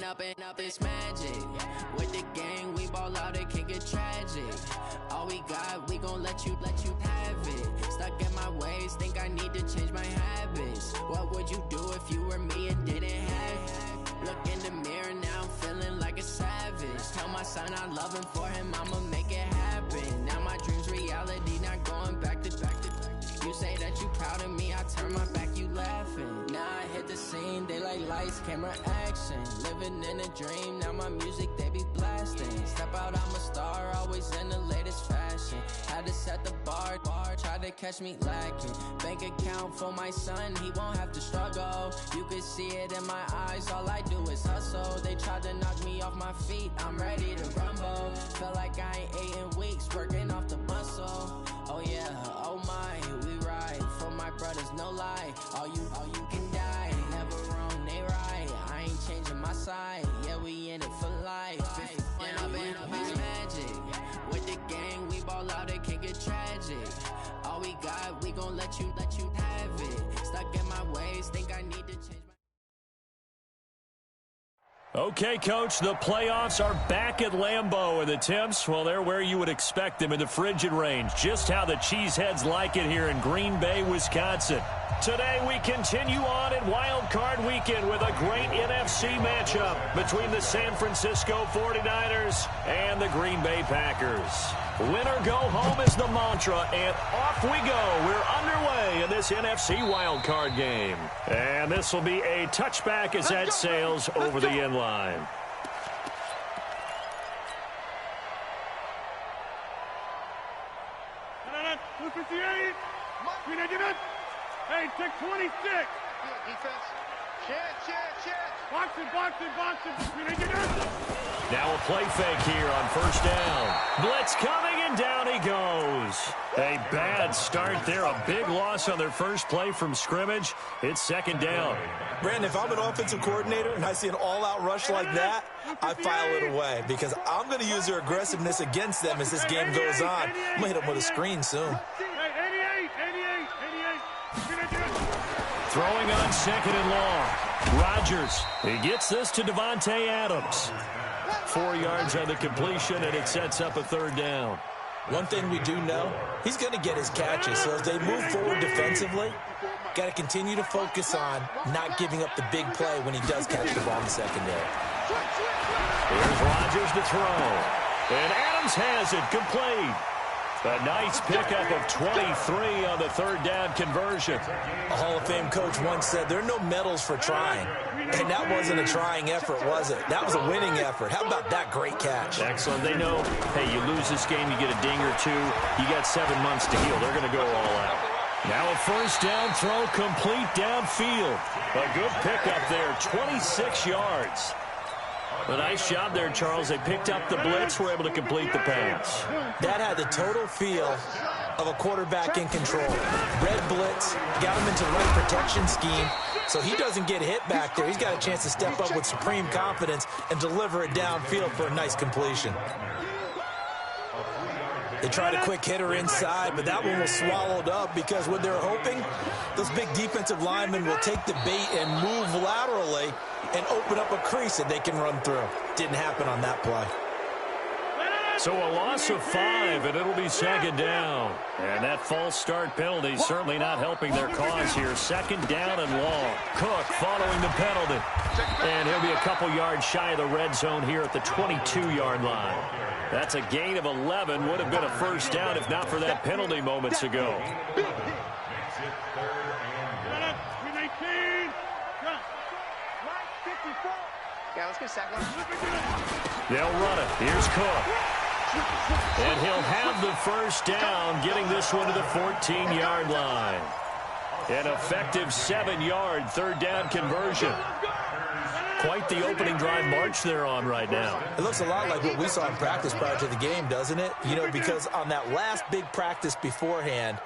Up and up this magic. With the gang, we ball out, it can get tragic. All we got, we gon' let you have it. Stuck in my ways, think I need to change my habits. What would you do if you were me and didn't have it? Look in the mirror, now I'm feeling like a savage. Tell my son I love him, for him I'ma make it happen. Now my dream's reality, not going back to back. You say that you proud of me, I turn my back, you laughing. Now I hit the scene, they like lights, camera, action. Living in a dream, now my music, they be blasting. Step out, I'm a star, always in the latest fashion. Had to set the bar, try to catch me lacking. Bank account for my son, he won't have to struggle. You can see it in my eyes, all I do is hustle. They tried to knock me off my feet, I'm ready to rumble. Felt like I ain't ate in weeks, working off the muscle. Oh yeah, oh my, we ride for my brothers, no lie. All you can die, never wrong, they right. I ain't changing my side, yeah, we in it for life. When up is magic. With the gang, we ball out, it can get tragic. All we got, we gon' let you have it. Stuck in my ways, think I need to change my... Okay, Coach, the playoffs are back at Lambeau, and the temps, well, they're where you would expect them in the frigid range. Just how the Cheeseheads like it here in Green Bay, Wisconsin. Today we continue on in Wild Card Weekend with a great NFC matchup between the San Francisco 49ers and the Green Bay Packers. Win or go home is the mantra, and off we go. We're underway in this NFC Wild Card game. And this will be a touchback as that sails over the end line. Hey, take 26. Defense. Box it. Now a play fake here on first down. Blitz coming, and down he goes. A bad start there. A big loss on their first play from scrimmage. It's second down. Brandon, if I'm an offensive coordinator and I see an all-out rush like that, I file it away because I'm going to use their aggressiveness against them as this game goes on. I'm going to hit them with a screen soon. Throwing on second and long. Rodgers, he gets this to Devontae Adams. 4 yards on the completion, and it sets up a third down. One thing we do know, he's going to get his catches. So as they move forward defensively, got to continue to focus on not giving up the big play when he does catch the ball in the secondary. Here's Rodgers to throw. And Adams has it complete. A nice pickup of 23 on the third down conversion. A Hall of Fame coach once said there are no medals for trying. And that wasn't a trying effort, was it? That was a winning effort. How about that great catch? Excellent. They know, hey, you lose this game, you get a ding or two. You got 7 months to heal. They're going to go all out. Now a first down throw complete downfield. A good pickup there, 26 yards. A nice job there, Charles. They picked up the blitz, were able to complete the pass. That had the total feel of a quarterback in control. Red blitz, got him into the right protection scheme, so he doesn't get hit back there. He's got a chance to step up with supreme confidence and deliver it downfield for a nice completion. They tried a quick hitter inside, but that one was swallowed up because what they're hoping, those big defensive linemen will take the bait and move laterally and open up a crease that they can run through. Didn't happen on that play. So a loss of 5, and it'll be second down. And that false start penalty is certainly not helping their cause here. Second down and long. Cook following the penalty. And he'll be a couple yards shy of the red zone here at the 22-yard line. That's a gain of 11. Would have been a first down if not for that penalty moments ago. Yeah, let's get second. They'll run it. Here's Cook. And he'll have the first down, getting this one to the 14-yard line. An effective 7-yard third down conversion. Quite the opening drive march they're on right now. It looks a lot like what we saw in practice prior to the game, doesn't it? You know, because on that last big practice beforehand,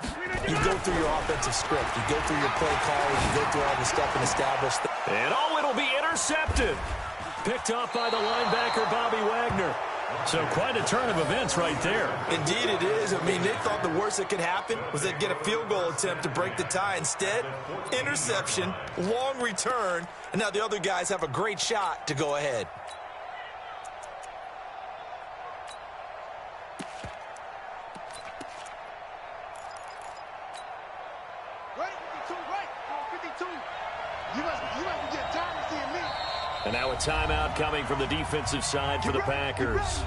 you go through your offensive script. You go through your play calling. You go through all the stuff and establish. And oh, it'll be intercepted. Picked off by the linebacker, Bobby Wagner. So quite a turn of events right there. Indeed it is. I mean, they thought the worst that could happen was they'd get a field goal attempt to break the tie. Instead, interception, long return, and now the other guys have a great shot to go ahead. And now a timeout coming from the defensive side for the Packers.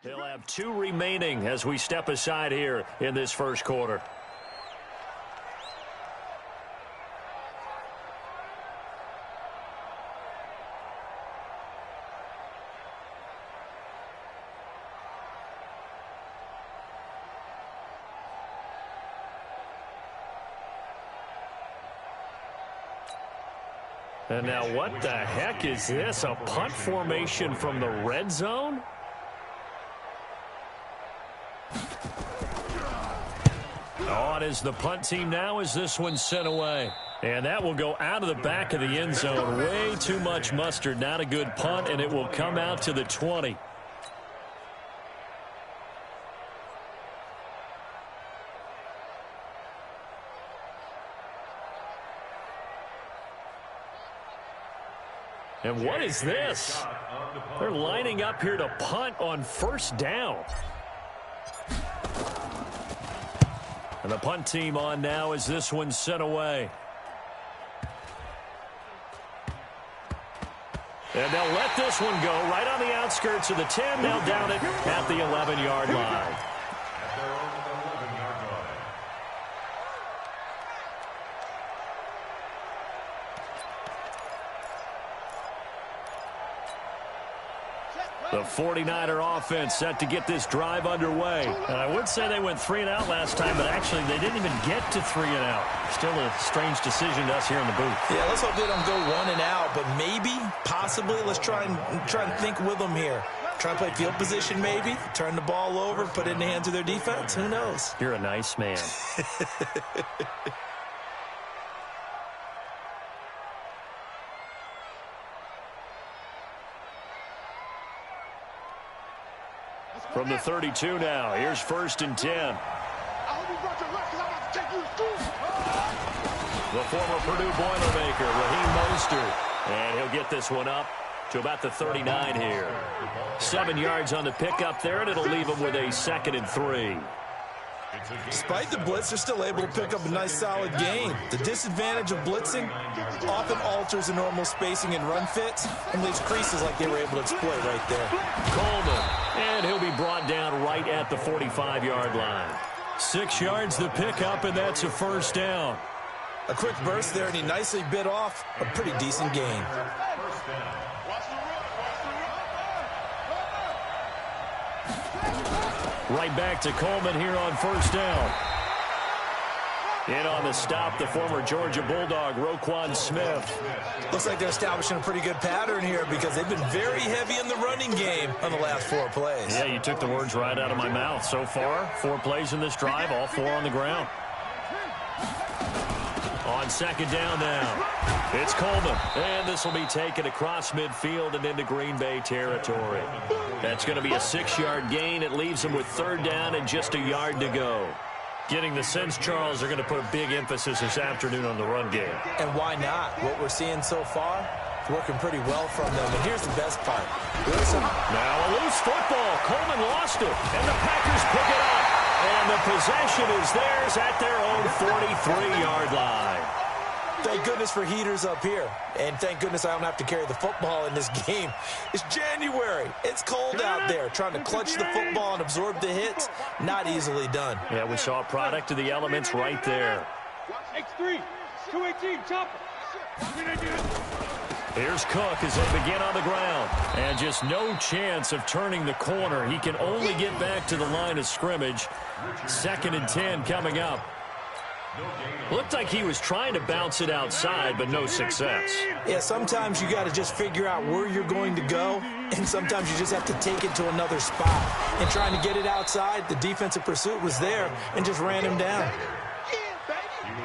He'll have 2 remaining as we step aside here in this first quarter. And now what the heck is this? A punt formation from the red zone? On is the punt team now as this one's sent away. And that will go out of the back of the end zone. Way too much mustard. Not a good punt, and it will come out to the 20. And what is this? They're lining up here to punt on first down. And the punt team on now as this one's sent away. And they'll let this one go right on the outskirts of the 10. They'll down it at the 11-yard line. The 49er offense set to get this drive underway. And I would say they went 3 and out last time, but actually they didn't even get to 3 and out. Still a strange decision to us here in the booth. Yeah, let's hope they don't go 1 and out, but maybe, possibly, let's try and think with them here. Try and play field position maybe, turn the ball over, put it in the hands of their defense. Who knows? You're a nice man. From the 32 now, here's 1st and 10. The former Purdue Boilermaker, Raheem Mostert. And he'll get this one up to about the 39 here. 7 yards on the pickup there, and it'll leave him with a 2nd and 3. Despite the blitz, they're still able to pick up a nice solid gain. The disadvantage of blitzing often alters the normal spacing and run fits and leaves creases like they were able to exploit right there. Coleman, and he'll be brought down right at the 45-yard line. 6 yards the pickup, and that's a 1st down. A quick burst there, and he nicely bit off a pretty decent gain. Right back to Coleman here on 1st down. In on the stop, the former Georgia Bulldog, Roquan Smith. Looks like they're establishing a pretty good pattern here because they've been very heavy in the running game on the last 4 plays. Yeah, you took the words right out of my mouth. So far, 4 plays in this drive, all 4 on the ground. On 2nd down now, it's Coleman. And this will be taken across midfield and into Green Bay territory. That's going to be a 6-yard gain. It leaves them with 3rd down and just a yard to go. Getting the sense, Charles, they're going to put a big emphasis this afternoon on the run game. And why not? What we're seeing so far, it's working pretty well from them. And here's the best part. Now a loose football. Coleman lost it, and the Packers pick it up. And the possession is theirs at their own 43-yard line. Thank goodness for heaters up here. And thank goodness I don't have to carry the football in this game. It's January. It's cold out there. Trying to clutch the football and absorb the hits, not easily done. Yeah, we saw a product of the elements right there. X3. 218, chopper. Here's Cook as they begin on the ground. And just no chance of turning the corner. He can only get back to the line of scrimmage. 2nd and 10 coming up. Looked like he was trying to bounce it outside, but no success. Yeah, sometimes you got to just figure out where you're going to go, and sometimes you just have to take it to another spot. And trying to get it outside, the defensive pursuit was there and just ran him down.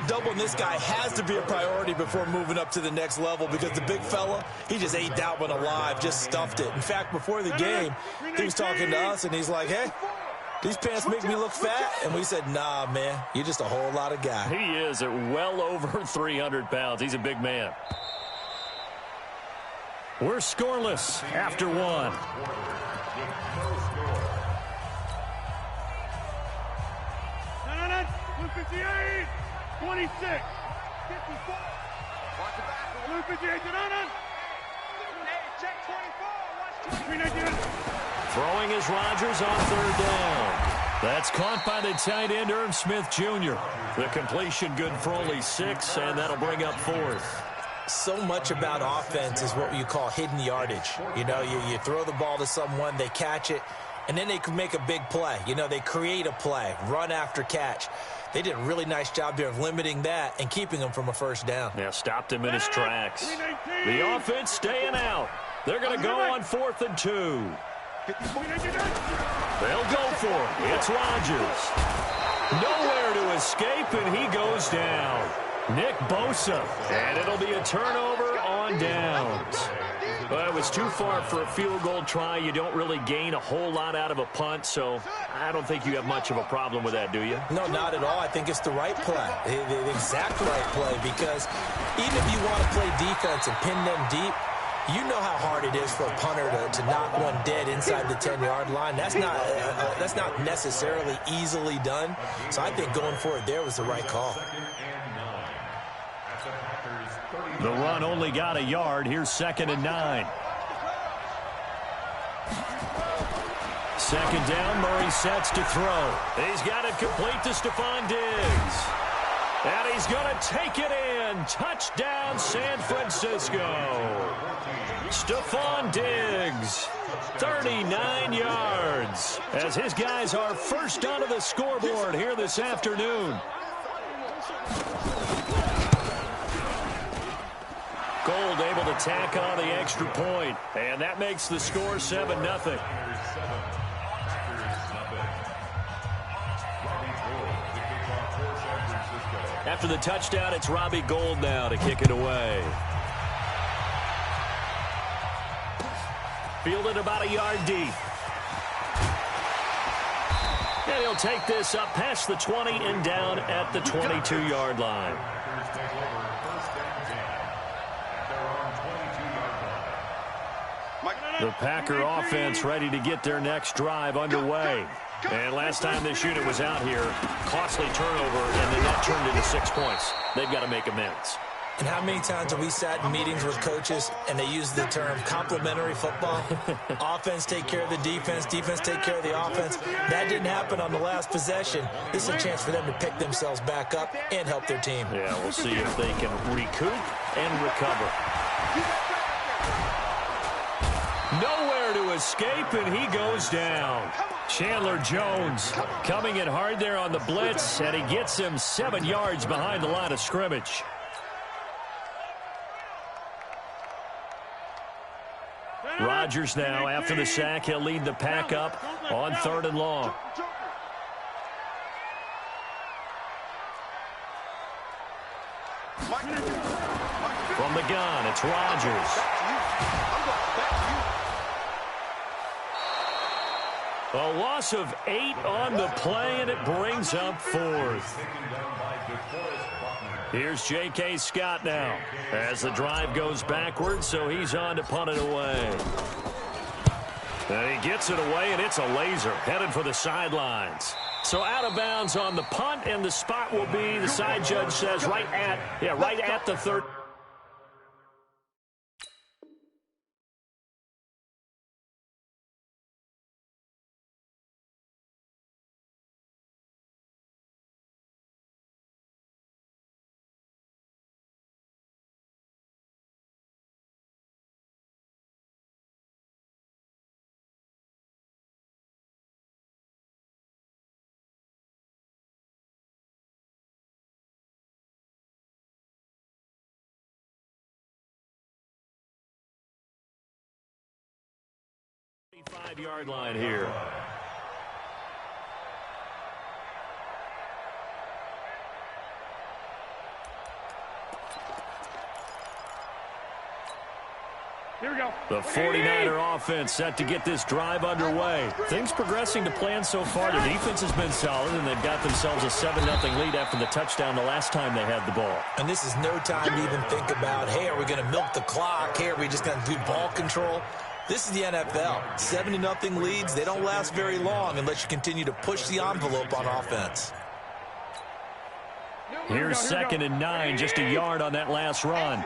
Doubling this guy has to be a priority before moving up to the next level because the big fella, he just ate that one alive, just stuffed it. In fact, before the game, he was talking to us, and he's like, hey, these pants make me look fat. And we said, nah, man, you're just a whole lot of guy. He is at well over 300 pounds. He's a big man. We're scoreless after 1. Blue 58, 26, 54. Watch the back. Blue 58, Hey, check 24. Watch 24. Throwing is Rodgers on 3rd down. That's caught by the tight end, Irv Smith Jr. The completion good for only 6, and that'll bring up 4th. So much about offense is what you call hidden yardage. You know, you throw the ball to someone, they catch it, and then they can make a big play. You know, they create a play, run after catch. They did a really nice job here of limiting that and keeping him from a 1st down. Yeah, stopped him in his tracks. The offense staying out. They're going to go on 4th and 2. They'll go for it. It's Rodgers. Nowhere to escape, and he goes down. Nick Bosa. And it'll be a turnover on downs. Well, it was too far for a field goal try. You don't really gain a whole lot out of a punt, so I don't think you have much of a problem with that, do you? No, not at all. I think it's the right play, the exact right play, because even if you want to play defense and pin them deep, you know how hard it is for a punter to knock one dead inside the 10-yard line. That's not necessarily easily done. So I think going for it there was the right call. The run only got a yard. Here's 2nd and 9. 2nd down. Murray sets to throw. He's got it complete to Stephon Diggs. And he's going to take it in. Touchdown, San Francisco. Stephon Diggs, 39 yards, as his guys are first onto the scoreboard here this afternoon. Gold able to tack on the extra point, and that makes the score 7-0. After the touchdown, it's Robbie Gould now to kick it away. Fielded about a yard deep. And he'll take this up past the 20 and down at the 22-yard line. The Packer offense ready to get their next drive underway. And last time this unit was out here, costly turnover, and then that turned into 6 points. They've got to make amends. And how many times have we sat in meetings with coaches and they use the term complementary football? Offense take care of the defense, defense take care of the offense. That didn't happen on the last possession. This is a chance for them to pick themselves back up and help their team. Yeah, we'll see if they can recoup and recover. Nowhere to escape, and he goes down. Chandler Jones coming in hard there on the blitz, and he gets him 7 yards behind the line of scrimmage. Rodgers now, after the sack, he'll lead the pack up on 3rd and long. From the gun, it's Rodgers. A loss of 8 on the play, and it brings up 4th. Here's J.K. Scott now as the drive goes backwards, so he's on to punt it away. And he gets it away, and it's a laser headed for the sidelines. So out of bounds on the punt, and the spot will be, the side judge says, right at the 30. 25-yard line here. Here we go. The 49er offense set to get this drive underway. Things progressing to plan so far. The defense has been solid, and they've got themselves a 7-0 lead after the touchdown the last time they had the ball. And this is no time to even think about, hey, are we going to milk the clock? Hey, are we just going to do ball control? This is the NFL. 7-0 leads, they don't last very long unless you continue to push the envelope on offense. Here's 2nd and 9, just a yard on that last run.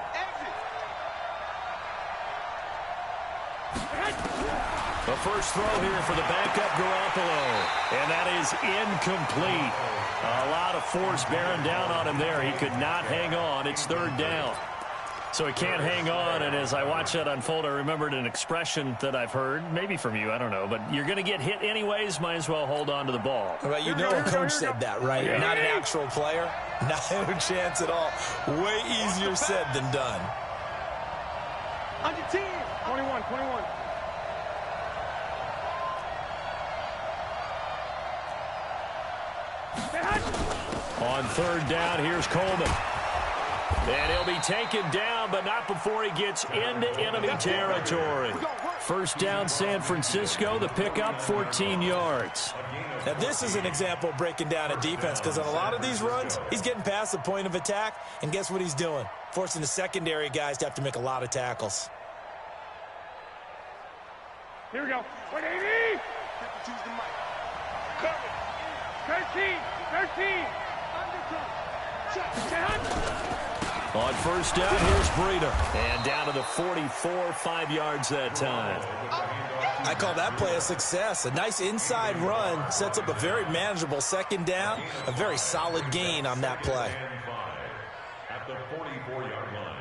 The first throw here for the backup Garoppolo, and that is incomplete. A lot of force bearing down on him there. He could not hang on. It's 3rd down. So he can't hang on, and as I watch that unfold, I remembered an expression that I've heard, maybe from you, I don't know, but you're going to get hit anyways, might as well hold on to the ball. Well, you know a coach said that, right? Yeah. Not an actual player. No chance at all. Way easier said than done. Under 10. 21. On 3rd down, here's Coleman. And he'll be taken down, but not before he gets into enemy territory. 1st down, San Francisco. The pickup, 14 yards. Now, this is an example of breaking down a defense, because on a lot of these runs, he's getting past the point of attack, and guess what he's doing? Forcing the secondary guys to have to make a lot of tackles. Here we go. 180. 13. On 1st down, here's Breida. And down to the 44, 5 yards that time. I call that play a success. A nice inside run sets up a very manageable 2nd down. A very solid gain on that play. At the 44-yard line.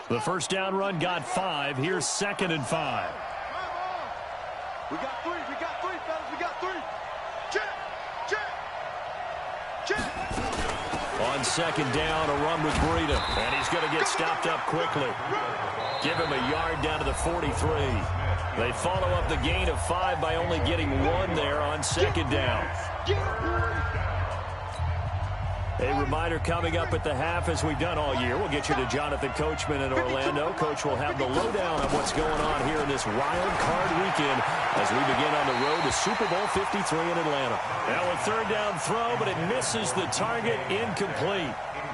The 1st down run got 5. Here's 2nd and 5. We got 3, fellas. We got 3. Check. On 2nd down, a run with Breida. And he's going to get stopped up quickly. Give him a yard down to the 43. They follow up the gain of 5 by only getting 1 there on 2nd down. A reminder coming up at the half, as we've done all year. We'll get you to Jonathan Coachman in Orlando. Coach will have the lowdown on what's going on here in this wild card weekend as we begin on the road to Super Bowl 53 in Atlanta. Now a 3rd down throw, but it misses the target, incomplete.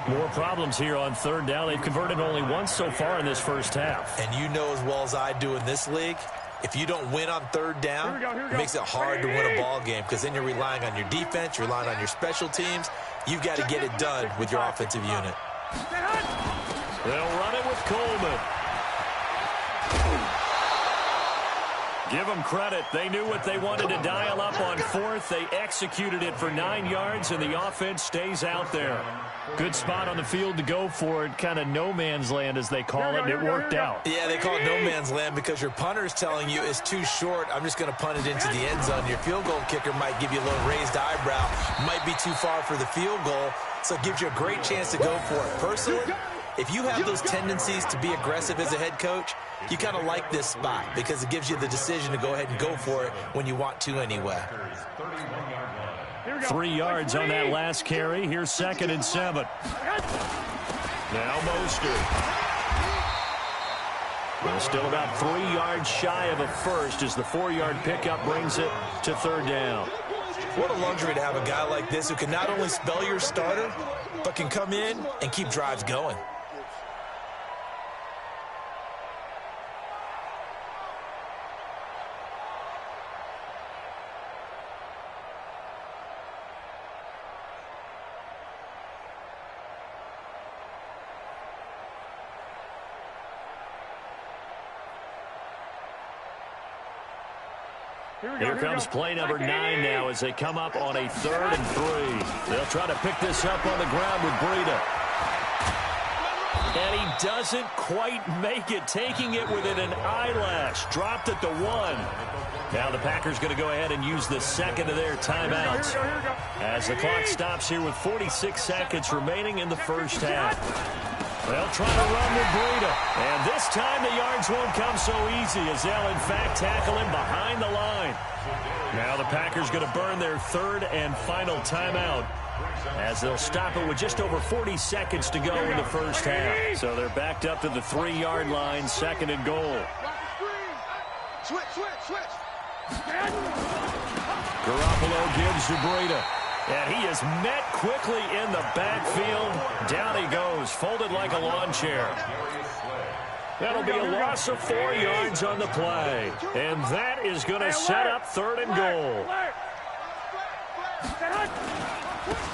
More problems here on 3rd down. They've converted only once so far in this first half. And you know as well as I do in this league, if you don't win on 3rd down, it makes it hard to win a ball game, because then you're relying on your defense, you're relying on your special teams. You've got to get it done with your offensive unit. They'll run it with Coleman. Give them credit. They knew what they wanted to dial up on 4th. They executed it for 9 yards, and the offense stays out there. Good spot on the field to go for it. Kind of no man's land, as they call it, and it worked out. Yeah, they call it no man's land because your punter's telling you it's too short. I'm just going to punt it into the end zone. Your field goal kicker might give you a little raised eyebrow. Might be too far for the field goal, so it gives you a great chance to go for it. Personally, if you have those tendencies to be aggressive as a head coach, you kind of like this spot because it gives you the decision to go ahead and go for it when you want to anyway. 3 yards on that last carry. Here's 2nd and 7. Now Mostert. Well, still about 3 yards shy of a first as the 4-yard pickup brings it to 3rd down. What a luxury to have a guy like this who can not only spell your starter, but can come in and keep drives going. Here comes play number 9 now as they come up on a 3rd and 3. They'll try to pick this up on the ground with Breida. And he doesn't quite make it, taking it within an eyelash. Dropped at the 1. Now the Packers going to go ahead and use the second of their timeouts as the clock stops here with 46 seconds remaining in the first half. They'll try to run with Breida. And this time the yards won't come so easy as they'll, in fact, tackle him behind the line. Now the Packers going to burn their third and final timeout as they'll stop it with just over 40 seconds to go in the first half. So they're backed up to the 3-yard line, 2nd and goal. Switch. Garoppolo gives to Breida. And he is met quickly in the backfield. Down he goes, folded like a lawn chair. That'll be a loss of 4 yards on the play. And that is going to set up 3rd and goal.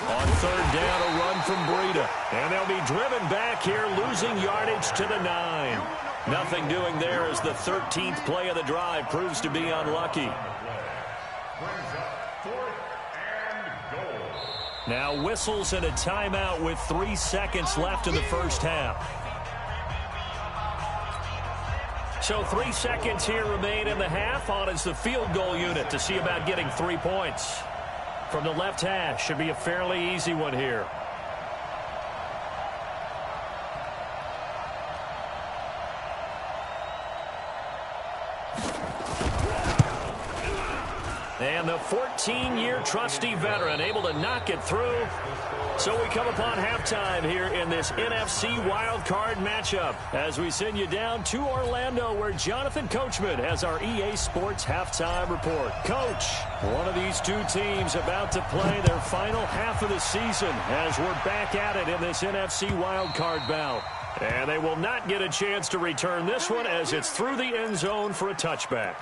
On 3rd down, a run from Breida. And they'll be driven back here, losing yardage to the 9. Nothing doing there as the 13th play of the drive proves to be unlucky. Now whistles and a timeout with 3 seconds left in the first half. So 3 seconds here remain in the half. On is the field goal unit to see about getting 3 points. From the left hash, should be a fairly easy one here. And the 14-year trusty veteran able to knock it through. So we come upon halftime here in this NFC wildcard matchup as we send you down to Orlando where Jonathan Coachman has our EA Sports halftime report. Coach, one of these two teams about to play their final half of the season as we're back at it in this NFC wildcard bout. And they will not get a chance to return this one as it's through the end zone for a touchback.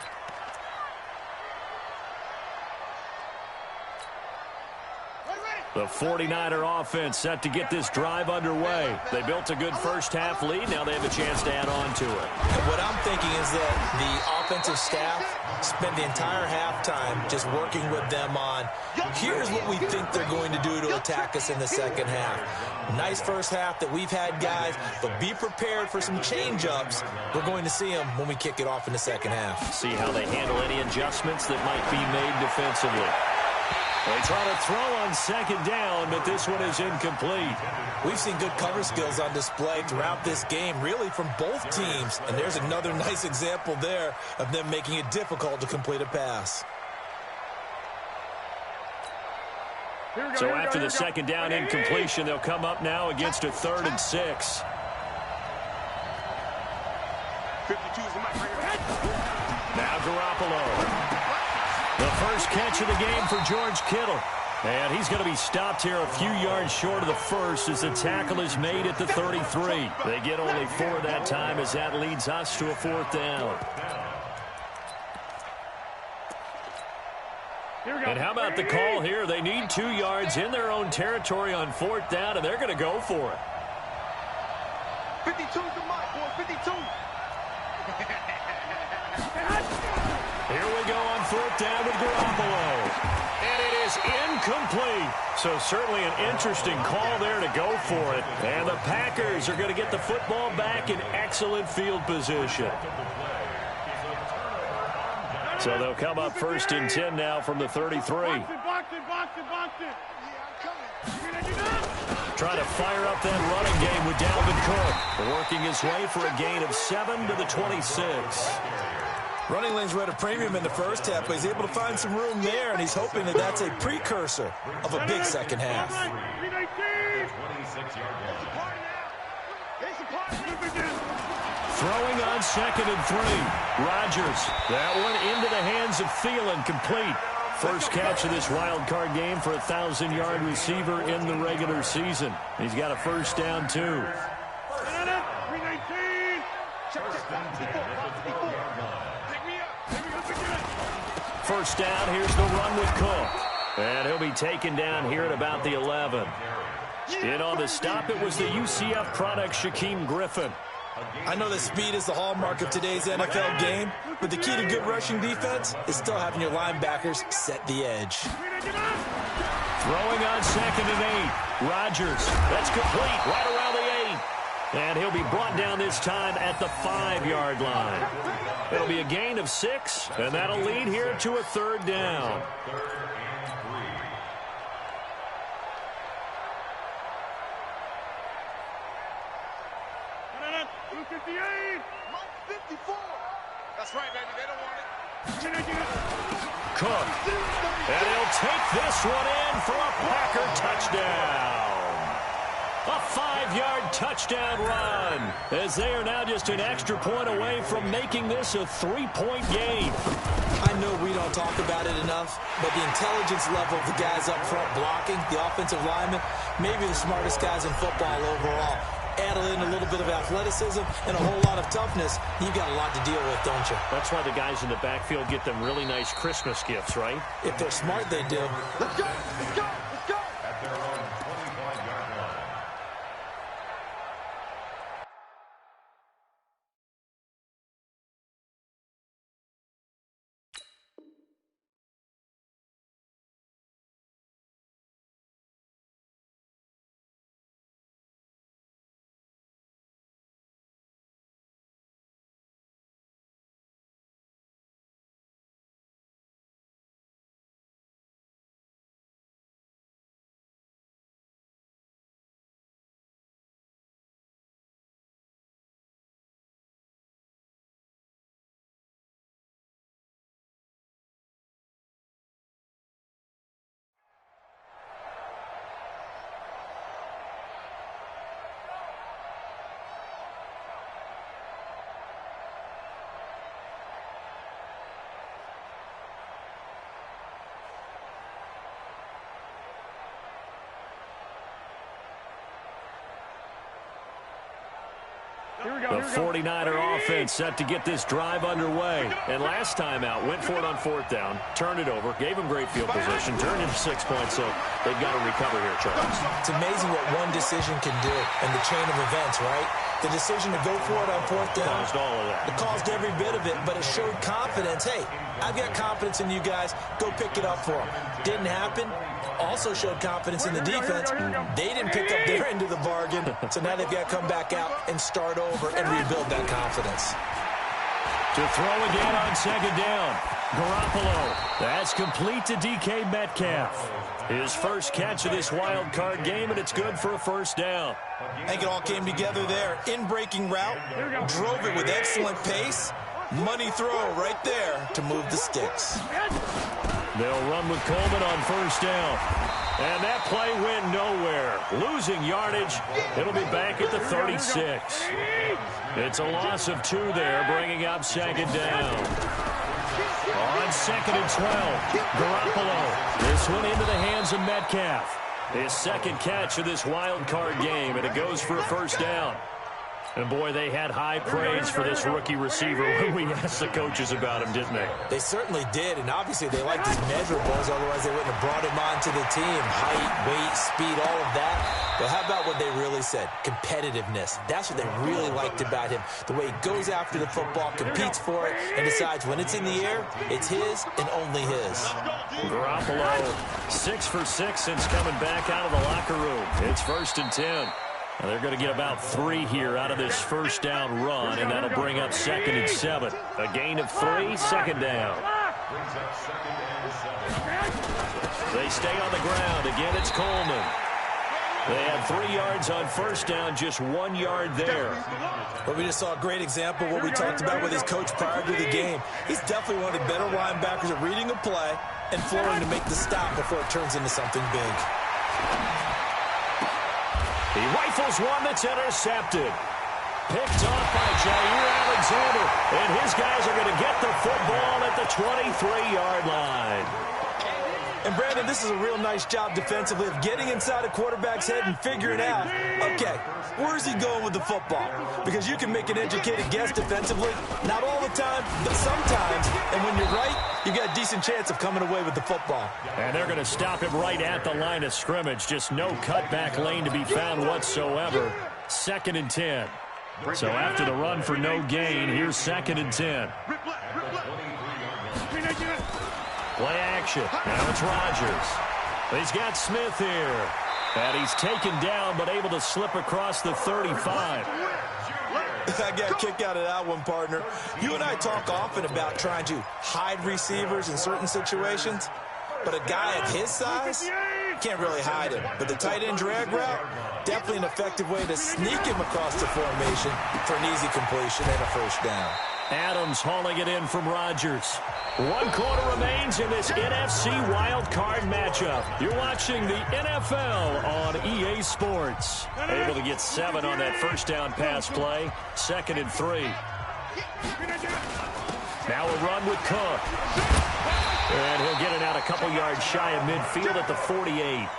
The 49er offense set to get this drive underway. They built a good first half lead. Now they have a chance to add on to it. And what I'm thinking is that the offensive staff spent the entire halftime just working with them on, here's what we think they're going to do to attack us in the second half. Nice first half that we've had, guys, but be prepared for some change-ups. We're going to see them when we kick it off in the second half. See how they handle any adjustments that might be made defensively. They try to throw on 2nd down, but this one is incomplete. We've seen good cover skills on display throughout this game, really from both teams. And there's another nice example there of them making it difficult to complete a pass. So after the 2nd down incompletion, they'll come up now against a 3rd and 6. 52 is the mic right here. Now Garoppolo. The first catch of the game for George Kittle. And he's going to be stopped here a few yards short of the first as the tackle is made at the 33. They get only 4 that time as that leads us to a 4th down. And how about the call here? They need 2 yards in their own territory on 4th down, and they're going to go for it. 52 is the mic, boy, 52. Here we go on 4th down with Garoppolo. And it is incomplete. So certainly an interesting call there to go for it. And the Packers are going to get the football back in excellent field position. So they'll come up 1st and 10 now from the 33. Box it. Trying to fire up that running game with Dalvin Cook. Working his way for a gain of 7 to the 26. Running lanes were at a premium in the first half, but he's able to find some room there, and he's hoping that that's a precursor of a big second half. Throwing on 2nd and 3. Rodgers. That one into the hands of Thielen, complete. First catch of this wild card game for a 1,000-yard receiver in the regular season. He's got a first down, too. First down, here's the run with Cook. And he'll be taken down here at about the 11. In on the stop, it was the UCF product, Shaquem Griffin. I know that speed is the hallmark of today's NFL game, but the key to good rushing defense is still having your linebackers set the edge. Throwing on 2nd and 8. Rodgers. That's complete right around the 8. And he'll be brought down this time at the 5-yard line. It'll be a gain of 6, and that'll lead here to a 3rd down. 258. 54. That's right, baby. They don't want it. Cook. And he'll take this one in for a Packer touchdown. A 5-yard touchdown run, as they are now just an extra point away from making this a 3-point game. I know we don't talk about it enough, but the intelligence level of the guys up front blocking, the offensive linemen, maybe the smartest guys in football overall. Add in a little bit of athleticism and a whole lot of toughness, you've got a lot to deal with, don't you? That's why the guys in the backfield get them really nice Christmas gifts, right? If they're smart, they do. Let's go. Let's go. Let's go. At their own 25-yard line. The 49er offense set to get this drive underway. And last time out, went for it on 4th down, turned it over, gave them great field position, turned into 6 points, so they've got to recover here, Charles. It's amazing what one decision can do in the chain of events, right? The decision to go for it on 4th down. Caused all of that. It caused every bit of it, but it showed confidence. Hey, I've got confidence in you guys. Go pick it up for them. Didn't happen. Also showed confidence in the defense. They didn't pick up their end of the bargain, so now they've got to come back out and start over and rebuild that confidence. To throw again on 2nd down. Garoppolo. That's complete to DK Metcalf. His first catch of this wild card game, and it's good for a 1st down. I think it all came together there. In-breaking route, drove it with excellent pace. Money throw right there to move the sticks. They'll run with Coleman on 1st down. And that play went nowhere. Losing yardage. It'll be back at the 36. It's a loss of 2 there, bringing up 2nd down. On 2nd and 12, Garoppolo. This one into the hands of Metcalf. His 2nd catch of this wild card game, and it goes for a 1st down. And, boy, they had high praise for this rookie receiver when we asked the coaches about him, didn't they? They certainly did, and obviously they liked his measurables, otherwise they wouldn't have brought him onto the team. Height, weight, speed, all of that. But how about what they really said? Competitiveness. That's what they really liked about him. The way he goes after the football, competes for it, and decides when it's in the air, it's his and only his. Garoppolo, 6 for 6 since coming back out of the locker room. It's 1st and 10. Now they're going to get about 3 here out of this 1st down run, and that'll bring up 2nd and 7. A gain of 3, 2nd down. They stay on the ground. Again, it's Coleman. They had 3 yards on 1st down, just 1 yard there. But we just saw a great example of what we talked about with his coach prior to the game. He's definitely one of the better linebackers at reading a play and flowing to make the stop before it turns into something big. He rifles one that's intercepted. Picked off by Jair Alexander. And his guys are going to get the football at the 23-yard line. And, Brandon, this is a real nice job defensively of getting inside a quarterback's head and figuring out, okay, where's he going with the football? Because you can make an educated guess defensively. Not all the time, but sometimes. And when you're right, you've got a decent chance of coming away with the football. And they're going to stop him right at the line of scrimmage. Just no cutback lane to be found whatsoever. 2nd and 10. So after the run for no gain, here's 2nd and 10. Play action. Now it's Rodgers. He's got Smith here. And he's taken down, but able to slip across the 35. I got a kick out of that one, partner. You and I talk often about trying to hide receivers in certain situations. But a guy of his size, can't really hide him. But the tight end drag route, definitely an effective way to sneak him across the formation for an easy completion and a first down. Adams hauling it in from Rodgers. 1 quarter remains in this NFC wildcard matchup. You're watching the NFL on EA Sports. Able to get 7 on that first down pass play. 2nd and 3. Now a run with Cook. And he'll get it out a couple yards shy of midfield at the 48.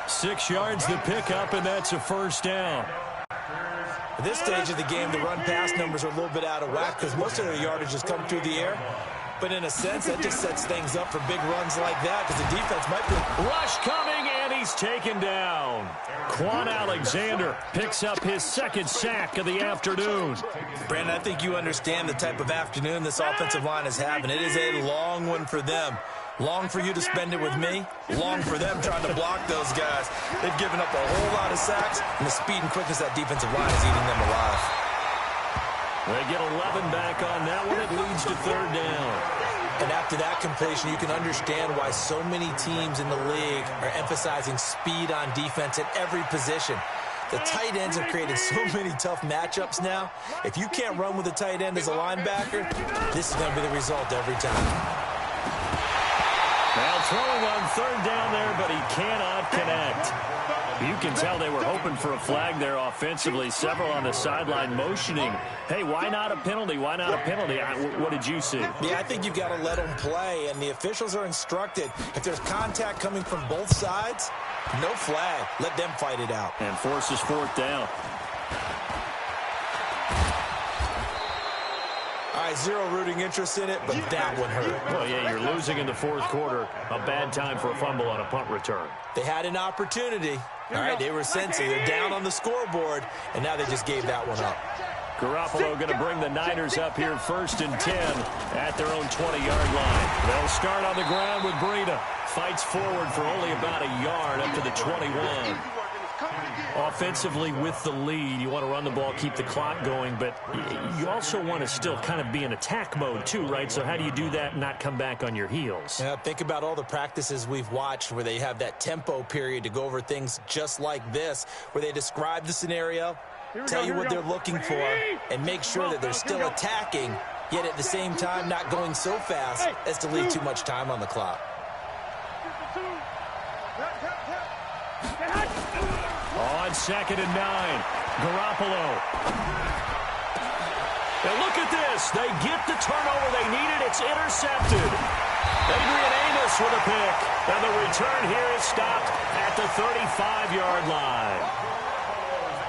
6 yards the pickup, and that's a first down. At this stage of the game, the run-pass numbers are a little bit out of whack because most of their yardage has come through the air. But in a sense, that just sets things up for big runs like that because the defense might be... Rush coming, and he's taken down. Quan Alexander picks up his 2nd sack of the afternoon. Brandon, I think you understand the type of afternoon this offensive line is having. It is a long one for them. Long for you to spend it with me. Long for them trying to block those guys. They've given up a whole lot of sacks, and the speed and quickness of that defensive line is eating them alive. They get 11 back on that one. It leads to 3rd down. And after that completion, you can understand why so many teams in the league are emphasizing speed on defense at every position. The tight ends have created so many tough matchups now. If you can't run with a tight end as a linebacker, this is going to be the result every time. Now throwing on 3rd down there, but he cannot connect. You can tell they were hoping for a flag there offensively. Several on the sideline motioning. Hey, why not a penalty? Why not a penalty? What did you see? Yeah, I think you've got to let them play, and the officials are instructed. If there's contact coming from both sides, no flag. Let them fight it out. And forces 4th down. All right, zero rooting interest in it, but that one hurt. Well, yeah, you're losing in the 4th quarter. A bad time for a fumble on a punt return. They had an opportunity. All right, they were sensing. They're down on the scoreboard, and now they just gave that one up. Garoppolo going to bring the Niners up here 1st and 10 at their own 20-yard line. They'll start on the ground with Breida. Fights forward for only about a yard up to the 21. Offensively with the lead, you want to run the ball, keep the clock going, but you also want to still kind of be in attack mode too, right? So how do you do that and not come back on your heels? Yeah, think about all the practices we've watched where they have that tempo period to go over things just like this, where they describe the scenario, tell you what they're looking for, and make sure that they're still attacking, yet at the same time not going so fast as to leave too much time on the clock. On 2nd and 9, Garoppolo. And look at this. They get the turnover they needed. It's intercepted. Adrian Amos with a pick. And the return here is stopped at the 35-yard line.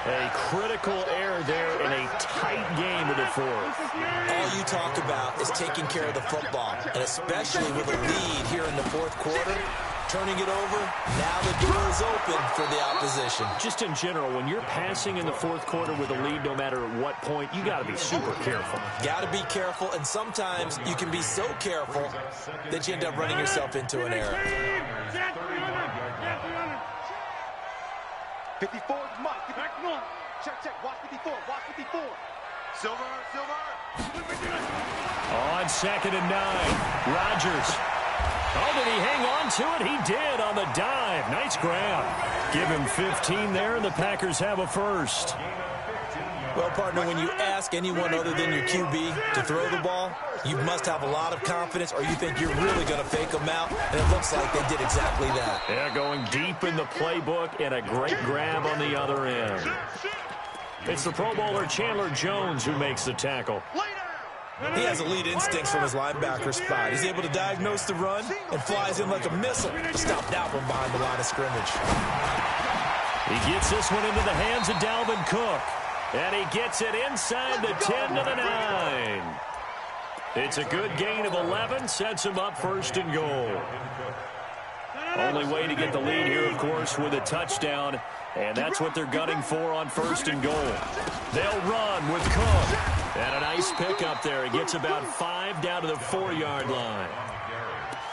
A critical error there in a tight game of the 4th. All you talk about is taking care of the football, and especially with a lead here in the 4th quarter, turning it over, now the door is open for the opposition. Just in general, when you're passing in the 4th quarter with a lead, no matter at what point, you got to be super careful. Got to be careful, and sometimes you can be so careful that you end up running yourself into an error. 54, Mike. Get back. Check. Watch 54. Silver. On 2nd and 9, Rodgers. Oh, did he hang on to it? He did on the dive. Nice grab. Give him 15 there, and the Packers have a first. Well, partner, when you ask anyone other than your QB to throw the ball, you must have a lot of confidence, or you think you're really going to fake them out, and it looks like they did exactly that. Yeah, going deep in the playbook, and a great grab on the other end. It's the Pro Bowler Chandler Jones who makes the tackle. He has elite instincts from his linebacker spot. He's able to diagnose the run and flies in like a missile to stop that one behind the line of scrimmage. He gets this one into the hands of Dalvin Cook. And he gets it inside the 10 to the 9. It's a good gain of 11, sets him up 1st and goal. Only way to get the lead here, of course, with a touchdown. And that's what they're gunning for on 1st and goal. They'll run with Cook. And a nice pick up there. He gets about 5 down to the 4-yard line.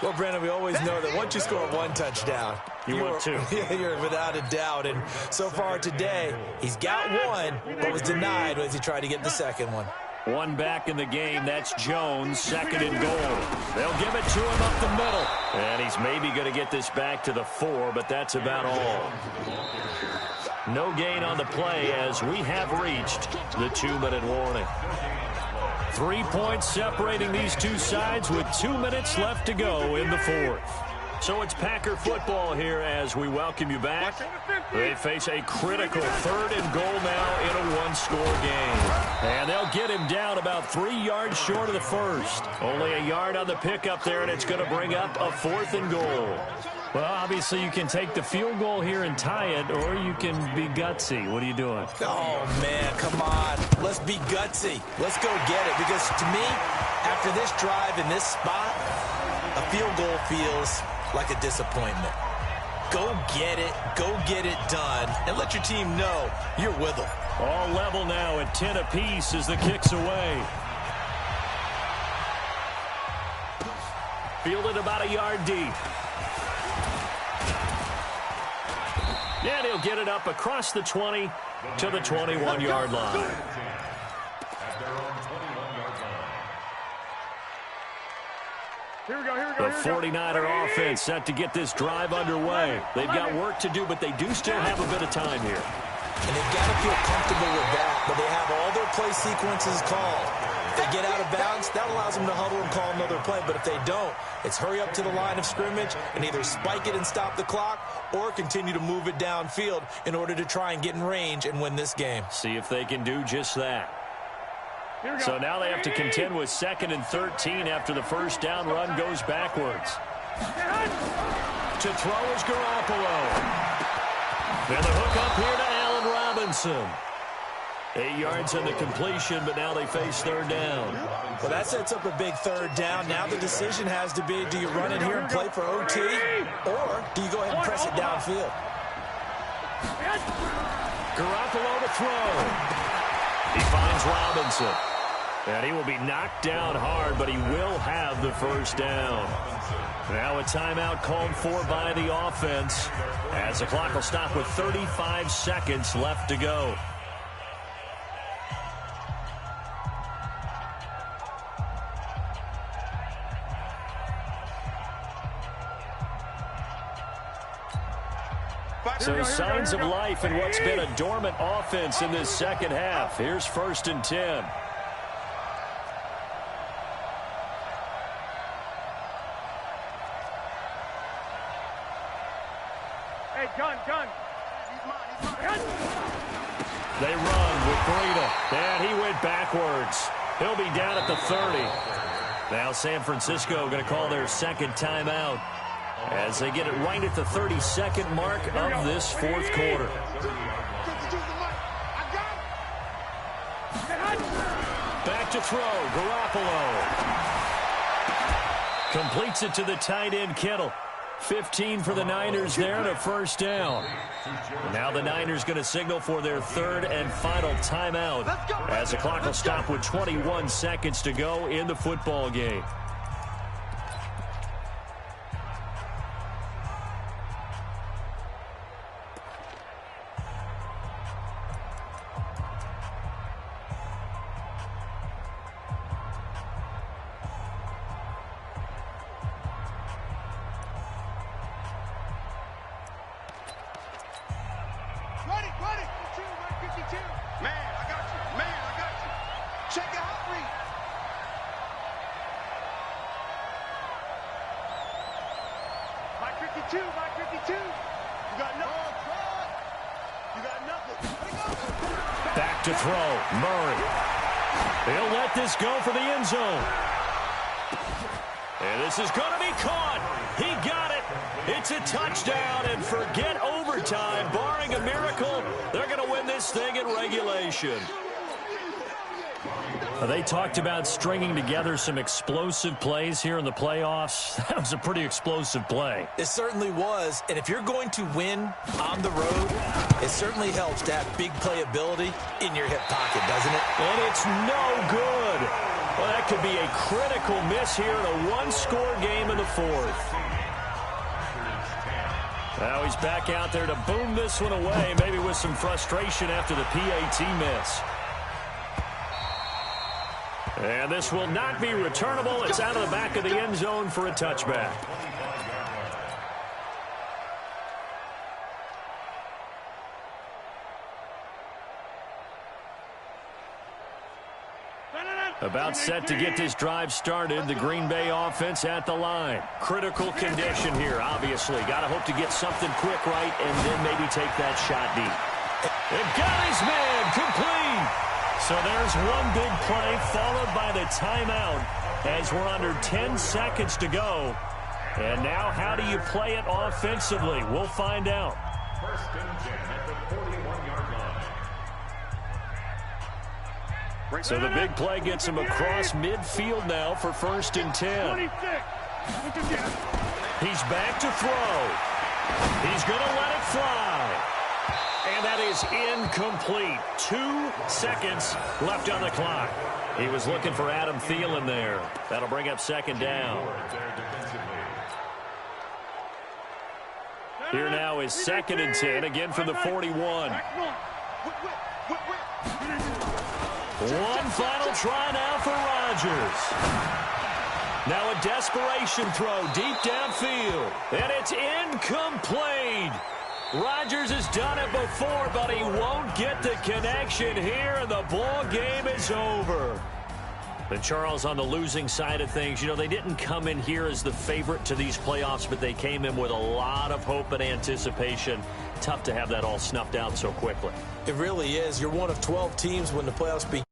Well, Brandon, we always know that once you score 1 touchdown, want 2. You're without a doubt. And so far today, he's got 1, but was denied as he tried to get the 2nd one. One back in the game. That's Jones, second and goal. They'll give it to him up the middle. And he's maybe going to get this back to the 4, but that's about all. No gain on the play as we have reached the 2-minute warning. 3 points separating these two sides with 2 minutes left to go in the fourth. So it's Packer football here as we welcome you back. They face a critical 3rd and goal now in a one-score game. And they'll get him down about 3 yards short of the first. Only a yard on the pickup there, and it's going to bring up a 4th and goal. Well, obviously you can take the field goal here and tie it, or you can be gutsy. What are you doing? Oh, man, come on. Let's be gutsy. Let's go get it. Because to me, after this drive in this spot, a field goal feels like a disappointment. Go get it done, and let your team know you're with them. All level now at 10 apiece as the kick's away. Fielded about a yard deep. And he'll get it up across the 20 to the 21-yard line. The 49er offense set to get this drive underway. They've got work to do, but they do still have a bit of time here. And they've got to feel comfortable with that, but they have all their play sequences called. If they get out of bounds, that allows them to huddle and call another play. But if they don't, it's hurry up to the line of scrimmage and either spike it and stop the clock or continue to move it downfield in order to try and get in range and win this game. See if they can do just that. So now they have to contend with 2nd and 13 after the first down run goes backwards. To throw is Garoppolo. And the hook up here to Allen Robinson. 8 yards on the completion, but now they face 3rd down. Well, that sets up a big 3rd down. Now the decision has to be, do you run it here and play for OT, or do you go ahead and press it downfield? Garoppolo to throw. He finds Robinson. And he will be knocked down hard, but he will have the first down. Now a timeout called for by the offense as the clock will stop with 35 seconds left to go. So signs of life in what's been a dormant offense in this second half. Here's 1st and 10. Hey, gun. They run with Breida. And he went backwards. He'll be down at the 30. Now San Francisco going to call their second timeout as they get it right at the 32nd mark of this fourth quarter. Back to throw, Garoppolo. Completes it to the tight end, Kittle. 15 for the Niners there and a first down. Now the Niners going to signal for their 3rd and final timeout as the clock will stop with 21 seconds to go in the football game. Back to throw, Murray. He'll let this go for the end zone. And this is going to be caught. He got it. It's a touchdown, and forget overtime. Barring a miracle, they're going to win this thing in regulation. They talked about stringing together some explosive plays here in the playoffs. That was a pretty explosive play. It certainly was. And if you're going to win on the road, it certainly helps to have big playability in your hip pocket, doesn't it? And it's no good. Well, that could be a critical miss here in a one-score game in the fourth. Now he's back out there to boom this one away, maybe with some frustration after the PAT miss. And this will not be returnable. It's out of the back of the end zone for a touchback. About set to get this drive started. The Green Bay offense at the line. Critical condition here, obviously. Got to hope to get something quick right and then maybe take that shot deep. It got his man complete. So there's one big play followed by the timeout as we're under 10 seconds to go. And now how do you play it offensively? We'll find out. First and 10 at the 41-yard line. So the big play gets him across midfield now for first and 10. He's back to throw. He's going to let it fly. And that is incomplete. 2 seconds left on the clock. He was looking for Adam Thielen there. That'll bring up second down. Here now is second and 10, again from the 41. One final try now for Rodgers. Now a desperation throw deep downfield. And it's incomplete. Rodgers has done it before, but he won't get the connection here, and the ball game is over. And Charles, on the losing side of things, you know, they didn't come in here as the favorite to these playoffs, but they came in with a lot of hope and anticipation. Tough to have that all snuffed out so quickly. It really is. You're one of 12 teams when the playoffs begin.